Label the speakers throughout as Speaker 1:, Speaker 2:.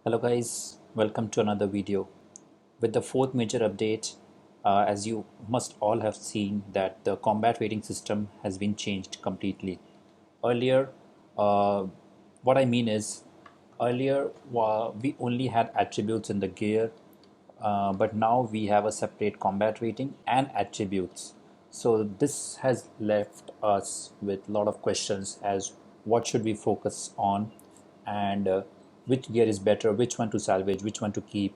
Speaker 1: Hello guys, welcome to another video. With the fourth major update, as you must all have seen that the combat rating system has been changed completely. Earlier, uh, what I mean is, earlier we only had attributes in the gear, but now we have a separate combat rating and attributes. So this has left us with a lot of questions as what should we focus on and which gear is better, which one to salvage, which one to keep,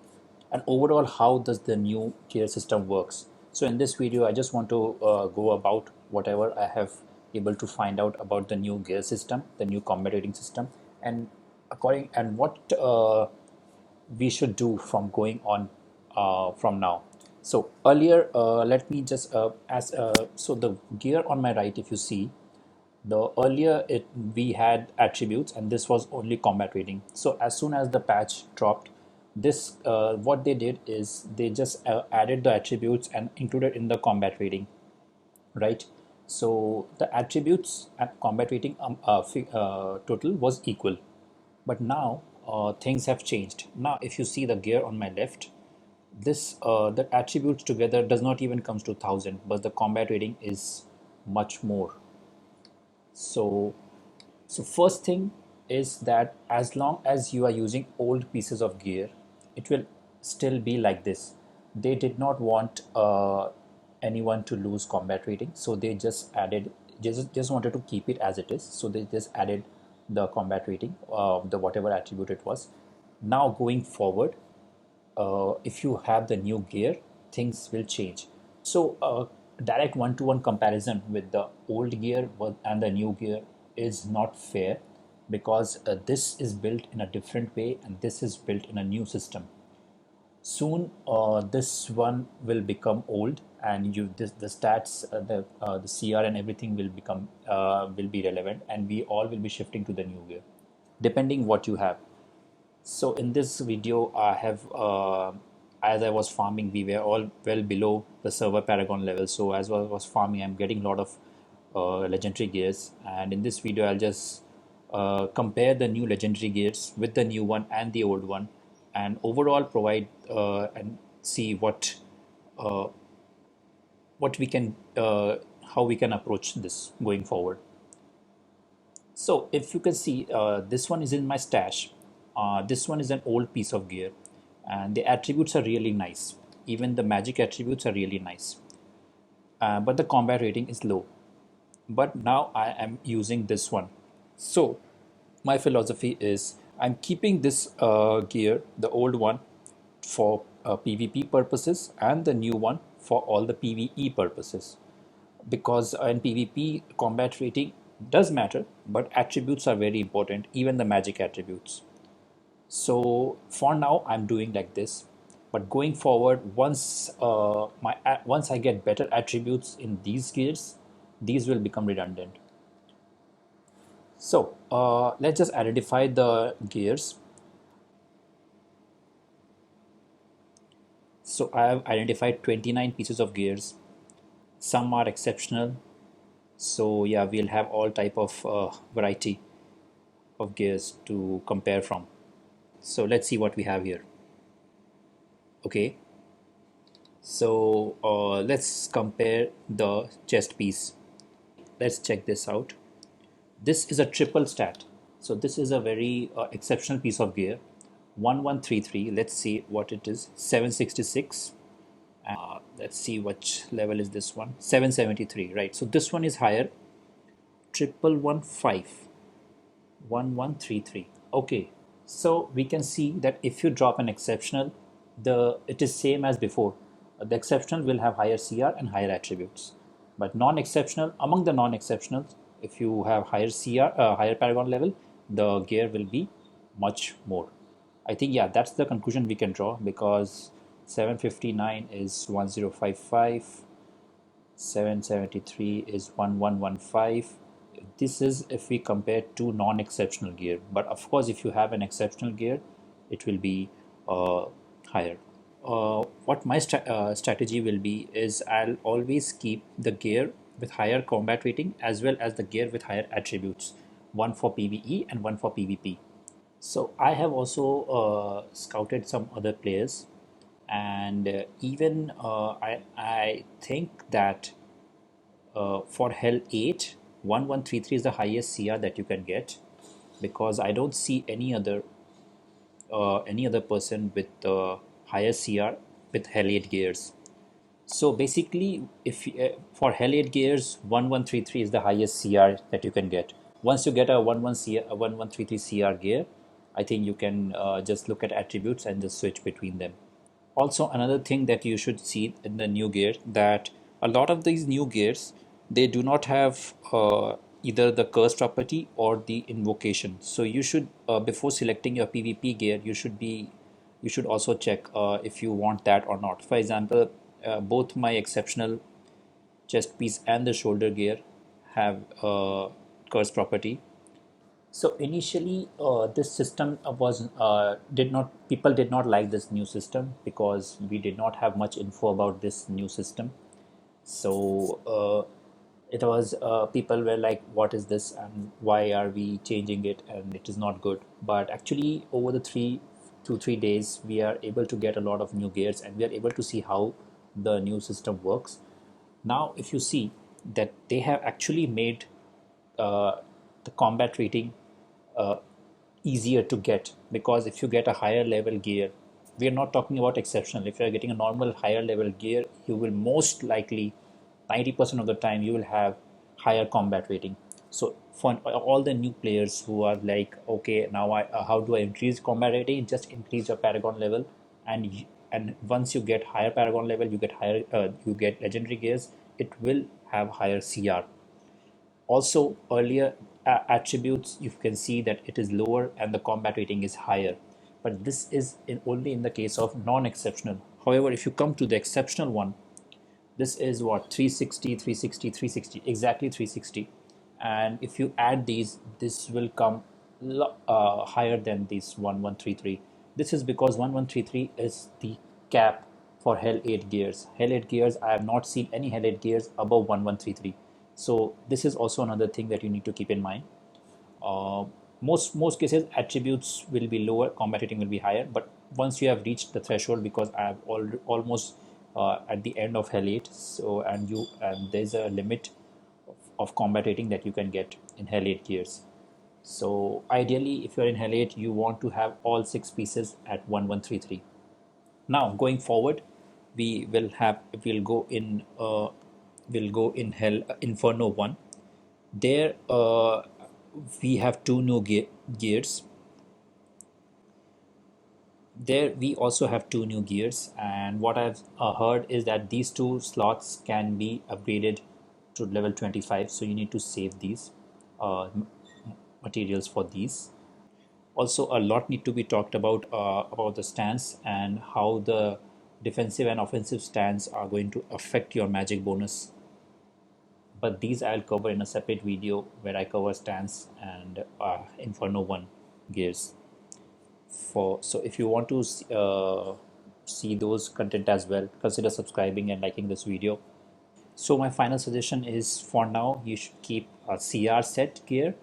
Speaker 1: and overall how does the new gear system works. So in this video I just want to go about whatever I have able to find out about the new gear system, the new combat rating system, and according and what we should do from going on from now. So earlier, let me just as so the gear on my right, if you see, the earlier it we had attributes and this was only combat rating. So as soon as the patch dropped, this what they did is they just added the attributes and included in the combat rating, right? So the attributes and combat rating total was equal, but now things have changed. Now if you see the gear on my left, this the attributes together does not even comes to 1000, but the combat rating is much more. So so first thing is that as long as you are using old pieces of gear, it will still be like this. They did not want anyone to lose combat rating, so they just added, just wanted to keep it as it is. So they just added the combat rating, the whatever attribute it was. Now going forward, if you have the new gear, things will change. So direct one-to-one comparison with the old gear and the new gear is not fair, because this is built in a different way and this is built in a new system. Soon this one will become old, and the stats, the CR and everything will become will be relevant, and we all will be shifting to the new gear depending what you have. So in this video, I have, as I was farming, we were all well below the server Paragon level. So as I was farming, I'm getting a lot of legendary gears. And in this video, I'll just compare the new legendary gears with the new one and the old one, and overall provide and see uh, what we can, how we can approach this going forward. So if you can see, this one is in my stash. This one is an old piece of gear, and the attributes are really nice. Even the magic attributes are really nice, but the combat rating is low. But now I am using this one. So my philosophy is I'm keeping this gear, the old one, for PvP purposes, and the new one for all the PvE purposes, because in PvP combat rating does matter, but attributes are very important, even the magic attributes. So for now, I'm doing like this. But going forward, once I get better attributes in these gears, these will become redundant. So let's just identify the gears. So I have identified 29 pieces of gears. Some are exceptional. So yeah, we'll have all type of variety of gears to compare from. So let's see what we have here. Okay, so let's compare the chest piece. Let's check this out. This is a triple stat. So this is a very exceptional piece of gear. 1133. Let's see what it is. 766. Let's see which level is this one. 773. Right. So this one is higher. 1115. 1133. Okay. So we can see that if you drop an exceptional, it is same as before. The exceptional will have higher CR and higher attributes. But non-exceptional, among the non-exceptionals, if you have higher CR, higher Paragon level, the gear will be much more. I think, yeah, that's the conclusion we can draw, because 759 is 1055, 773 is 1115. This is if we compare two non-exceptional gear, but of course if you have an exceptional gear, it will be higher. What my strategy will be is I'll always keep the gear with higher combat rating as well as the gear with higher attributes, one for PvE and one for PvP. So I have also scouted some other players, and even I think that for Hell 8, 1133 is the highest CR that you can get, because I don't see any other person with higher CR with Hell 8 gears. So basically, if for Hell 8 gears, 1133 is the highest CR that you can get. Once you get a 1133 CR gear, I think you can just look at attributes and just switch between them. Also, another thing that you should see in the new gear, that a lot of these new gears, they do not have either the curse property or the invocation. So you should before selecting your PvP gear, you should also check if you want that or not. For example, both my exceptional chest piece and the shoulder gear have curse property. So initially, this system was did not people did not like this new system because we did not have much info about this new system. So it was people were like, "What is this? And why are we changing it? And it is not good." But actually, over the 3 days, we are able to get a lot of new gears, and we are able to see how the new system works. Now, if you see that they have actually made uh, the combat rating uh, easier to get, because if you get a higher level gear, we are not talking about exceptional. If you are getting a normal higher level gear, you will most likely 90% of the time you will have higher combat rating. So for all the new players who are like, okay, now how do I increase combat rating? Just increase your paragon level, and once you get higher paragon level, you get legendary gears. It will have higher CR. Also, earlier attributes, you can see that it is lower and the combat rating is higher. But this is only in the case of non-exceptional. However, if you come to the exceptional one, this is what, 360, 360, 360, exactly 360. And if you add these, this will come higher than this 1133. This is because 1133 is the cap for Hell 8 gears. Hell 8 gears, I have not seen any Hell 8 gears above 1133. So this is also another thing that you need to keep in mind. uh, most cases attributes will be lower, combat rating will be higher, but once you have reached the threshold, because I have almost at the end of Hell 8, so and there's a limit of combat rating that you can get in Hell 8 gears. So ideally, if you're in Hell 8, you want to have all 6 pieces at 1133. Now going forward, we'll go in Hell Inferno 1. There we have two new gears. There we also have two new gears, and what I've heard is that these two slots can be upgraded to level 25. So you need to save these materials for these. Also, a lot need to be talked about the stance and how the defensive and offensive stance are going to affect your magic bonus. But these I'll cover in a separate video where I cover stance and Inferno 1 gears. So if you want to see those content as well, consider subscribing and liking this video. So my final suggestion is, for now you should keep a CR set gear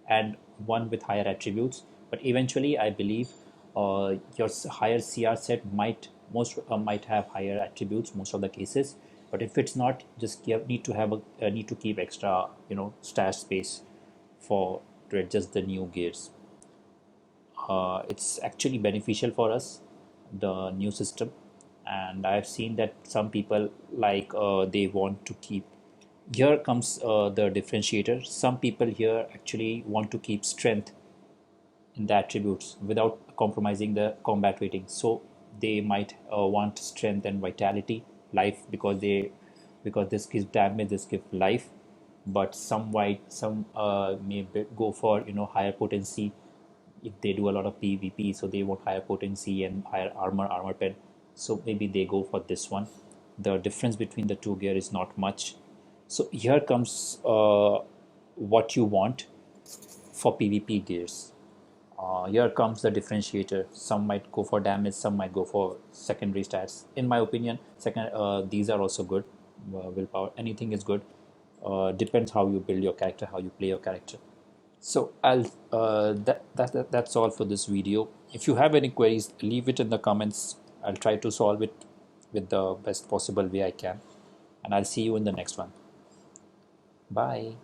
Speaker 1: and one with higher attributes. But eventually, I believe your higher CR set might have higher attributes most of the cases. But if it's not, just need to keep extra stash space for to adjust the new gears. It's actually beneficial for us, the new system. And I've seen that some people like they want to keep, here comes the differentiator. Some people here actually want to keep strength in the attributes without compromising the combat rating. So they might want strength and vitality, life, because this gives damage, this gives life. But some may go for higher potency if they do a lot of PvP, so they want higher potency and higher armor pen. So maybe they go for this one. The difference between the two gear is not much. So here comes what you want for PvP gears. Here comes the differentiator. Some might go for damage, some might go for secondary stats. In my opinion, these are also good. Willpower, anything is good. Depends how you build your character, how you play your character. So that's all for this video. If you have any queries, leave it in the comments. I'll try to solve it with the best possible way I can, and I'll see you in the next one. Bye.